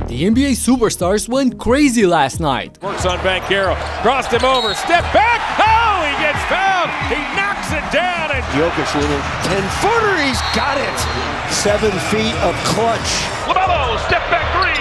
The NBA superstars went crazy last night. Works on Banchero, crossed him over, step back, oh, he gets fouled, he knocks it down, and Jokic little 10-footer, he's got it! 7 feet of clutch. LaMelo, step back three.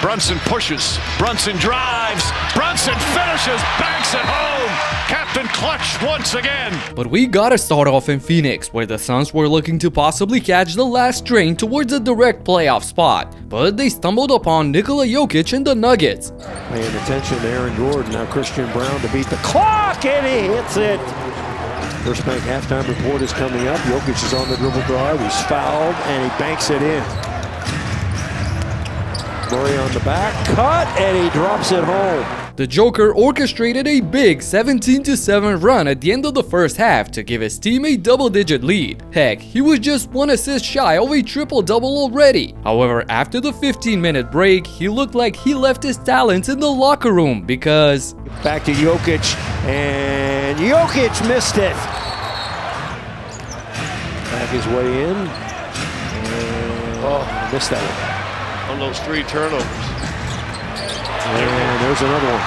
Brunson pushes, Brunson drives, Brunson finishes, banks it home. Captain Clutch once again. But we gotta start off in Phoenix, where the Suns were looking to possibly catch the last train towards a direct playoff spot. But they stumbled upon Nikola Jokic and the Nuggets. Paying attention to Aaron Gordon, now Christian Brown to beat the clock, and he hits it. First Bank halftime report is coming up. Jokic is on the dribble drive, he's fouled, and he banks it in. Murray on the back, cut, and he drops it home. The Joker orchestrated a big 17-7 run at the end of the first half to give his team a double-digit lead. Heck, he was just 1 assist shy of a triple-double already. However, after the 15-minute break, he looked like he left his talents in the locker room because... Back to Jokic, and Jokic missed it. Back his way in, and missed that one. On those 3 turnovers. And there's another one.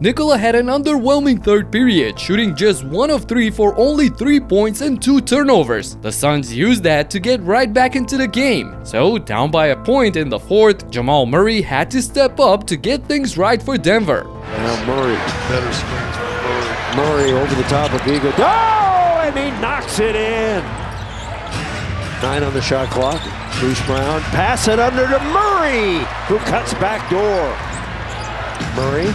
Nikola had an underwhelming third period, shooting just 1 of 3 for only 3 points and 2 turnovers. The Suns used that to get right back into the game. So, down by a point in the fourth, Jamal Murray had to step up to get things right for Denver. Now Murray. Better screens for Murray. Murray over the top of Iguodala, and he knocks it in. 9 on the shot clock. Bruce Brown, pass it under to Murray, who cuts back door. Murray,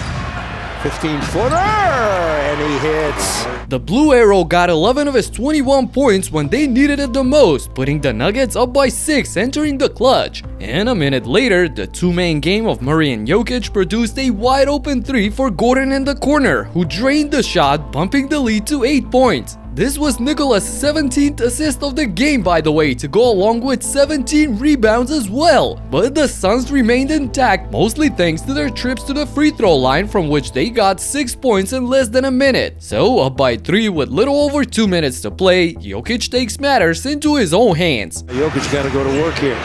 15-footer, and he hits. The Blue Arrow got 11 of his 21 points when they needed it the most, putting the Nuggets up by 6 entering the clutch. And a minute later, the two-man game of Murray and Jokic produced a wide-open 3 for Gordon in the corner, who drained the shot, bumping the lead to 8 points. This was Nikola's 17th assist of the game, by the way, to go along with 17 rebounds as well. But the Suns remained intact, mostly thanks to their trips to the free throw line, from which they got 6 points in less than a minute. So, up by 3 with little over 2 minutes to play, Jokic takes matters into his own hands. Jokic got to go to work here.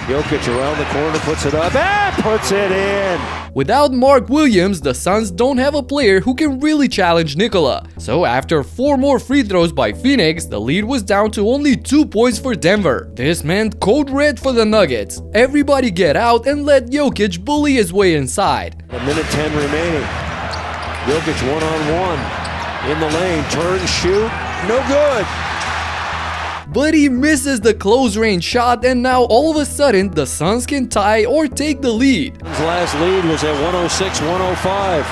Jokic around the corner, puts it up, and puts it in. Without Mark Williams, the Suns don't have a player who can really challenge Nikola. So after 4 more free throws by Phoenix, the lead was down to only 2 points for Denver. This meant code red for the Nuggets. Everybody get out and let Jokic bully his way inside. A minute 10 remaining. Jokic one-on-one. In the lane, turn, shoot, no good. But he misses the close-range shot, and now all of a sudden, the Suns can tie or take the lead. His last lead was at 106-105.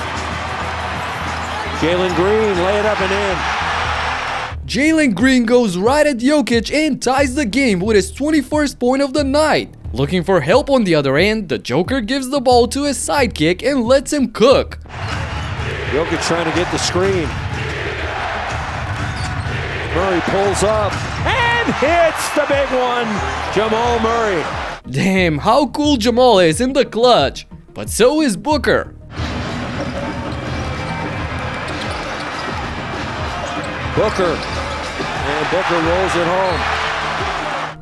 Jalen Green, lay it up and in. Jalen Green goes right at Jokic and ties the game with his 21st point of the night. Looking for help on the other end, the Joker gives the ball to his sidekick and lets him cook. Jokic trying to get the screen. Murray pulls up and hits the big one. Jamal Murray. Damn, how cool Jamal is in the clutch. But so is Booker. Booker. And Booker rolls it home.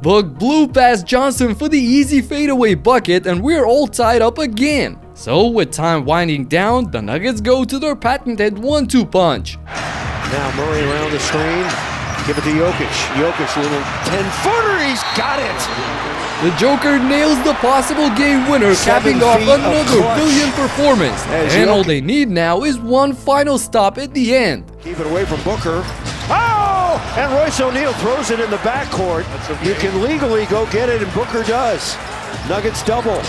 Book blew past Johnson for the easy fadeaway bucket, and we're all tied up again. So with time winding down, the Nuggets go to their patented 1-2 punch. Now Murray around the screen. Give it to Jokic. Jokic, little 10-footer, he's got it! The Joker nails the possible game winner, capping off another brilliant performance. And all they need now is one final stop at the end. Keep it away from Booker. Oh! And Royce O'Neal throws it in the backcourt. You can legally go get it, and Booker does. Nuggets double.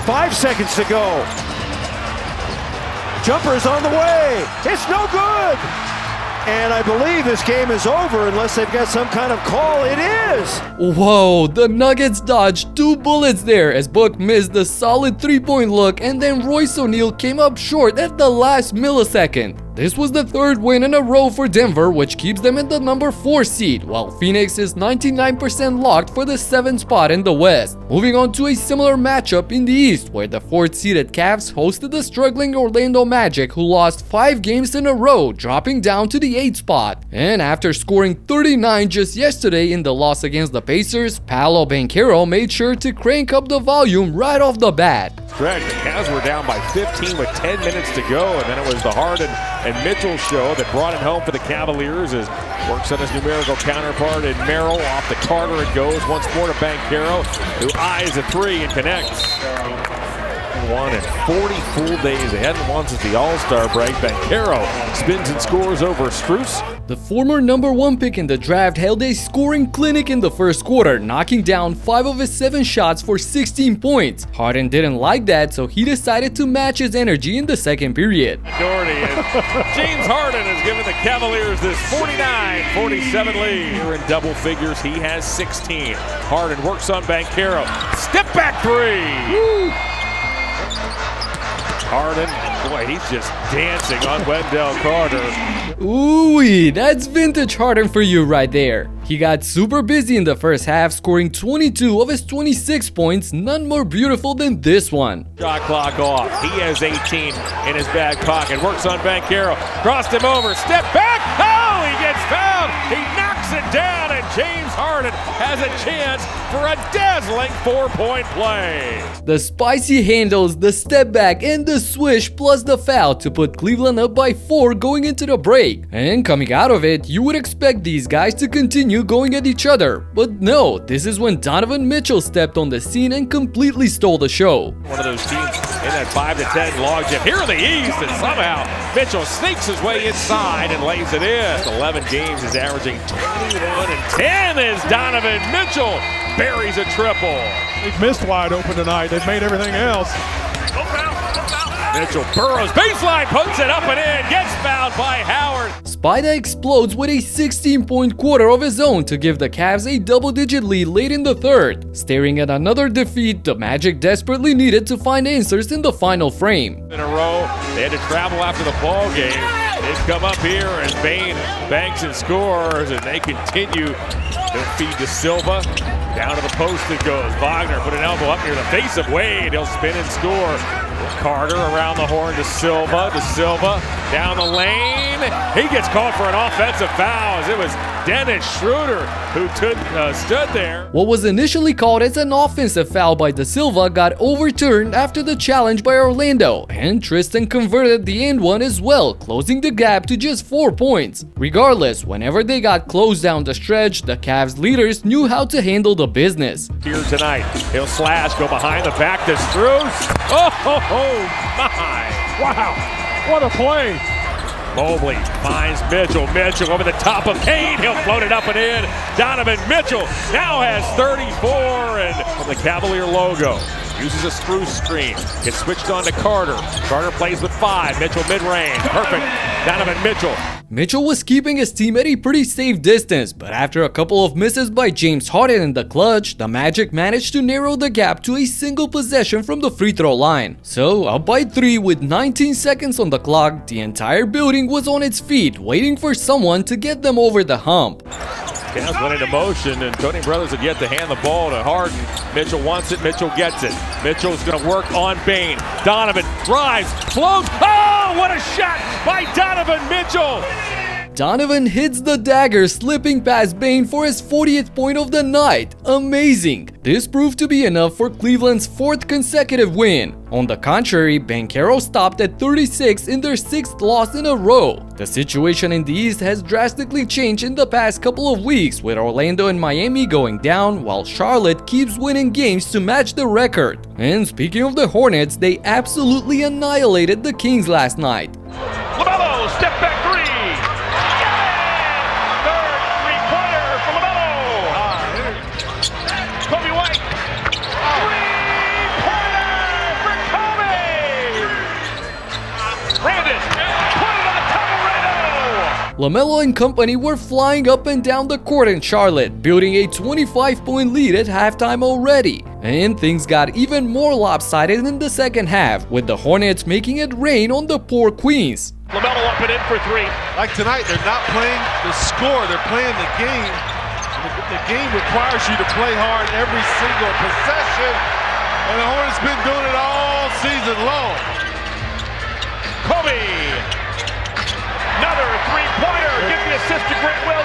5 seconds to go. Jumper's on the way. It's no good! And I believe this game is over unless they've got some kind of call. It is! Whoa, the Nuggets dodged 2 bullets there as Book missed the solid 3-point look, and then Royce O'Neal came up short at the last millisecond. This was the third win in a row for Denver, which keeps them in the number 4 seed, while Phoenix is 99% locked for the 7th spot in the West. Moving on to a similar matchup in the East, where the 4th seeded Cavs hosted the struggling Orlando Magic, who lost 5 games in a row, dropping down to the 8th spot. And after scoring 39 just yesterday in the loss against the Pacers, Paolo Banchero made sure to crank up the volume right off the bat. Stretch, the Cavs were down by 15 with 10 minutes to go, and then it was the Harden and Mitchell show that brought it home for the Cavaliers as works on his numerical counterpart in Merrill. Off to Carter it goes, once more to Banchero, who eyes a 3 and connects. Won in 40 full days. They hadn't won since the All-Star break. Banchero spins and scores over Strus. The former number 1 pick in the draft held a scoring clinic in the first quarter, knocking down 5 of his 7 shots for 16 points. Harden didn't like that, so he decided to match his energy in the second period. Doherty and James Harden has given the Cavaliers this 49-47 lead. Here in double figures, he has 16. Harden works on Banchero. Step back 3. Woo! Harden, boy, he's just dancing on Wendell Carter. Ooh, that's vintage Harden for you right there. He got super busy in the first half, scoring 22 of his 26 points, none more beautiful than this one. Shot clock off. He has 18 in his back pocket. Works on Banchero. Crossed him over. Step back. Oh, he gets fouled. He knocks it down, and James Harden has a chance for a dazzling 4-point play. The spicy handles, the step back, and the swish plus the foul to put Cleveland up by 4 going into the break. And coming out of it, you would expect these guys to continue going at each other. But no, this is when Donovan Mitchell stepped on the scene and completely stole the show. One of those teams in that 5-10 logjam here in the East, and somehow Mitchell sneaks his way inside and lays it in. 11 games is averaging 21 and 10 as Donovan Mitchell buries a triple. They've missed wide open tonight. They've made everything else. Mitchell burrows, baseline, puts it up and in, gets fouled by Howard. Spida explodes with a 16-point quarter of his own to give the Cavs a double-digit lead late in the third. Staring at another defeat, the Magic desperately needed to find answers in the final frame. In a row, they had to travel after the ball game. They come up here and Bane banks and scores, and they continue to feed to Silva. Down to the post it goes. Wagner put an elbow up near the face of Wade. He'll spin and score. Carter around the horn to Silva. Down the lane. He gets called for an offensive foul as it was Dennis Schroeder who stood there. What was initially called as an offensive foul by De Silva got overturned after the challenge by Orlando, and Tristan converted the end one as well, closing the gap to just 4 points. Regardless, whenever they got close down the stretch, the Cavs leaders knew how to handle the business. Here tonight, he'll slash, go behind the back to Strus. Oh my! Wow, what a play. Mobley finds Mitchell. Mitchell over the top of Kane. He'll float it up and in. Donovan Mitchell now has 34, and from the Cavalier logo. Uses a Strus screen. Gets switched on to Carter. Carter plays with 5. Mitchell mid-range. Perfect. Donovan Mitchell. Mitchell was keeping his team at a pretty safe distance, but after a couple of misses by James Harden in the clutch, the Magic managed to narrow the gap to a single possession from the free throw line. So, up by 3 with 19 seconds on the clock, the entire building was on its feet, waiting for someone to get them over the hump. Cavs went into motion, and Tony Brothers had yet to hand the ball to Harden. Mitchell wants it, Mitchell gets it. Mitchell's going to work on Bane. Donovan drives, floats. Oh, what a shot by Donovan Mitchell! Donovan hits the dagger, slipping past Bane for his 40th point of the night. Amazing! This proved to be enough for Cleveland's 4th consecutive win. On the contrary, Banchero stopped at 36 in their 6th loss in a row. The situation in the East has drastically changed in the past couple of weeks, with Orlando and Miami going down, while Charlotte keeps winning games to match the record. And speaking of the Hornets, they absolutely annihilated the Kings last night. LaMelo, step back 3. Third three-pointer for LaMelo. Kobe White. Three-pointer for Kobe. Brandon, put it on the top of Reno. LaMelo and company were flying up and down the court in Charlotte, building a 25-point lead at halftime already. And things got even more lopsided in the second half, with the Hornets making it rain on the poor Queens. LaMelo up and in for three. Like tonight, they're not playing the score, they're playing the game. The game requires you to play hard every single possession, and the Hornets been doing it all season long. Kobe! Another three-pointer! Give the assist to Grant Williams!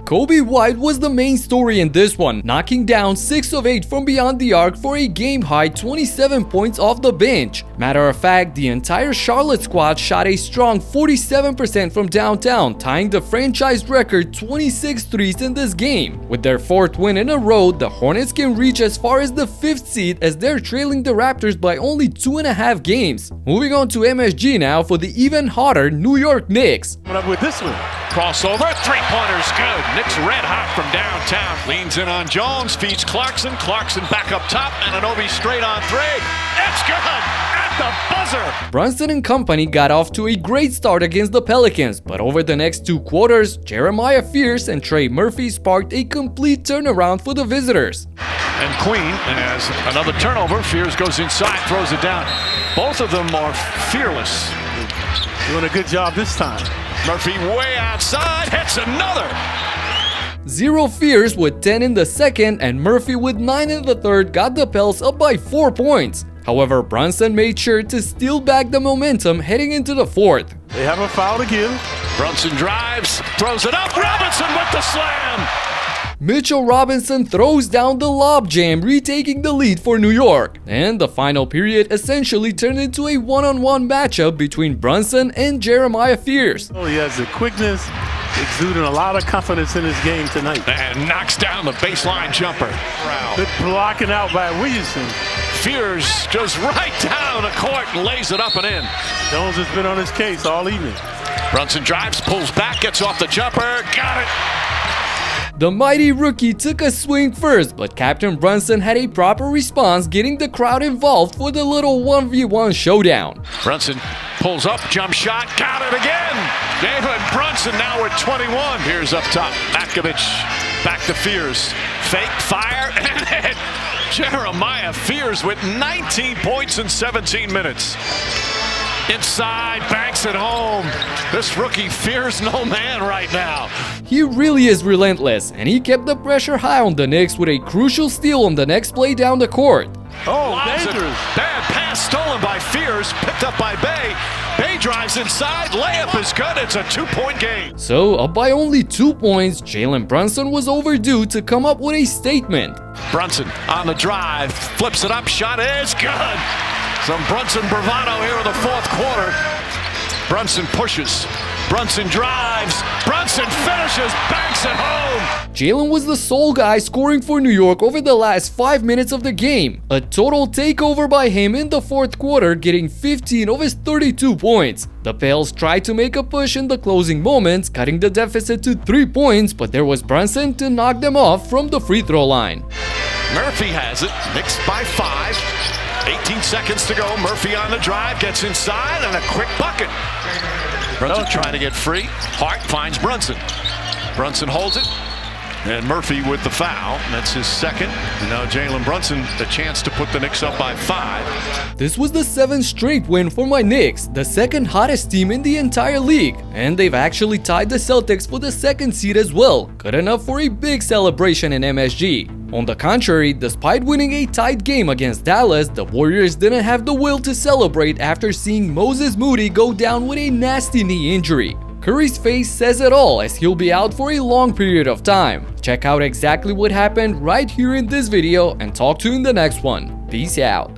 Kobe White was the main story in this one, knocking down 6 of 8 from beyond the arc for a game-high 27 points off the bench. Matter of fact, the entire Charlotte squad shot a strong 47% from downtown, tying the franchise record 26 threes in this game. With their 4th win in a row, the Hornets can reach as far as the 5th seed as they're trailing the Raptors by only 2.5 games. Moving on to MSG now for the even hotter New York Knicks. Coming up with this one. Crossover, three-pointer's good. Knicks red hot from downtown. Leans in on Jones, feeds Clarkson. Clarkson back up top, and Anunoby straight on three. It's good at the buzzer. Brunson and company got off to a great start against the Pelicans, but over the next 2 quarters, Jeremiah Fierce and Trey Murphy sparked a complete turnaround for the visitors. And Queen has another turnover. Fears goes inside, throws it down. Both of them are fearless. Doing a good job this time. Murphy way outside, hits another. 0 Fierce with 10 in the second, and Murphy with 9 in the third got the Pels up by 4 points. However, Brunson made sure to steal back the momentum heading into the 4th. They have a foul to give. Brunson drives, throws it up. Robinson with the slam. Mitchell Robinson throws down the lob jam, retaking the lead for New York. And the final period essentially turned into a one-on-one matchup between Brunson and Jeremiah Fierce. Oh, he has the quickness, exuding a lot of confidence in his game tonight. And knocks down the baseline jumper. Good blocking out by Williamson. Fears just right down the court and lays it up and in. Jones has been on his case all evening. Brunson drives, pulls back, gets off the jumper, got it. The mighty rookie took a swing first, but Captain Brunson had a proper response, getting the crowd involved for the little 1v1 showdown. Brunson pulls up, jump shot, got it again. Jalen Brunson now at 21. Here's up top, Makovich back to Fears. Fake, fire, and Jeremiah Fears with 19 points in 17 minutes. Inside, banks it home. This rookie fears no man right now. He really is relentless, and he kept the pressure high on the Knicks with a crucial steal on the next play down the court. Oh, dangerous. Bad pass stolen by Fears, picked up by Bay. Bay drives inside, layup is good, it's a 2-point game. So, up by only 2 points, Jalen Brunson was overdue to come up with a statement. Brunson on the drive, flips it up, shot is good. Some Brunson bravado here in the 4th quarter. Brunson pushes, Brunson drives, Brunson finishes, banks it home. Jalen was the sole guy scoring for New York over the last 5 minutes of the game. A total takeover by him in the 4th quarter, getting 15 of his 32 points. The Pels tried to make a push in the closing moments, cutting the deficit to 3 points, but there was Brunson to knock them off from the free throw line. Murphy has it, Knicks by 5. 18 seconds to go. Murphy on the drive, gets inside, and a quick bucket. Brunson trying to get free. Hart finds Brunson. Brunson holds it. And Murphy with the foul. That's his second. And now Jalen Brunson, a chance to put the Knicks up by 5. This was the 7th straight win for my Knicks, the 2nd hottest team in the entire league. And they've actually tied the Celtics for the 2nd seed as well. Good enough for a big celebration in MSG. On the contrary, despite winning a tight game against Dallas, the Warriors didn't have the will to celebrate after seeing Moses Moody go down with a nasty knee injury. Curry's face says it all, as he'll be out for a long period of time. Check out exactly what happened right here in this video and talk to you in the next one. Peace out.